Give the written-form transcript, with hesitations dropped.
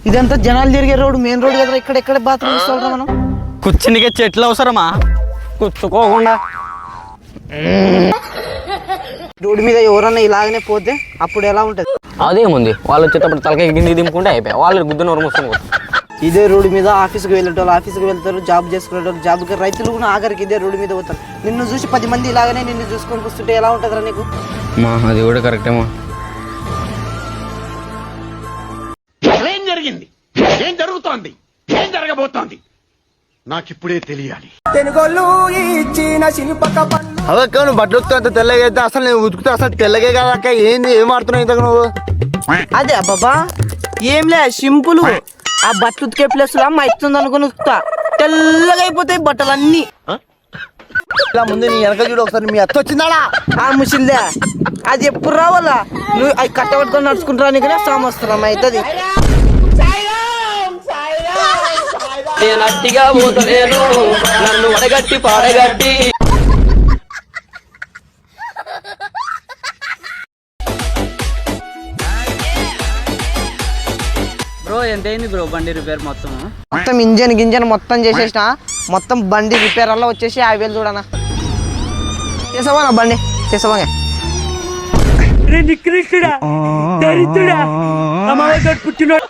ఇదంతా జనాలు తిరిగే రోడ్డు, మెయిన్ రోడ్ కదా, ఇక్కడ బాత్రూమ్ తీసుకోవాలరా మనం? కూర్చునికే చెట్లు అవసరమా? కూర్చుకోకుండా రోడ్డు మీద ఎవరన్నా ఇలాగనే పోతే అప్పుడు ఎలా ఉంటది? అదేముంది, వాళ్ళు వచ్చేటప్పుడు తలకాయ కింది దింపుకుంటే అయిపోయి వాళ్ళు గుద్దున వరమొస్తుంది. ఇదే రోడ్డు మీద ఆఫీస్కి వెళ్ళేటోళ్ళు ఆఫీస్కి వెళ్తారు, జాబ్ చేసుకునేటోళ్ళు జాబ్కి, రైతులు కూడా ఆఖరికి ఇదే రోడ్డు మీద పోతారు. నిన్ను చూసి 10 మంది ఇలాగనే నిన్ను చూసుకొని కూర్చుంటే ఎలా ఉంటుందిరా నీకు? అది కూడా కరెక్టేమో. ఏం జరిగింది, ఏం జరుగుతోంది, ఏం జరగబోతోంది నాకిప్పుడే తెలియాలి. అవక్క నువ్వు బట్టలు ఉతుకుతా అంత తెల్లగా అయితే అసలు నేను ఉతుకుతా అసలు తెల్లగే కదా అక్క. ఏంది ఏం ఆడుతున్నావు ఇంతకు నువ్వు? అదే బాబా ఏంలే సింపుల్. ఆ బట్టలు ఉతికే ప్లేస్ లా మా ఇస్తుంది అనుకుని ఉతుకుతా, తెల్లగా అయిపోతాయి బట్టలు అన్ని. ఇలా ముందు నీ వెనక చూడు ఒకసారి, మీ అత్త వచ్చిందాడా? ఆ ముసిల్దే అది ఎప్పుడు రావాలా? నువ్వు అవి కట్టబట్టుకొని నడుచుకుంటారా నీకు సామస్త్రం అవుతుంది. నేను అట్టిగా పోతలేను, నన్ను వడగట్టి పాడగట్టి. బ్రో ఎంతైంది బ్రో బండి రిపేర్ మొత్తం ఇంజన్ మొత్తం చేసేసిన, మొత్తం బండి రిపేర్ అలా వచ్చేసి 50,000 చూడనా. చేసావా నా బండి? చేసావా? నికృష్టుడా, దరిద్రుడా, అమాయకుడు పుట్టినోడు.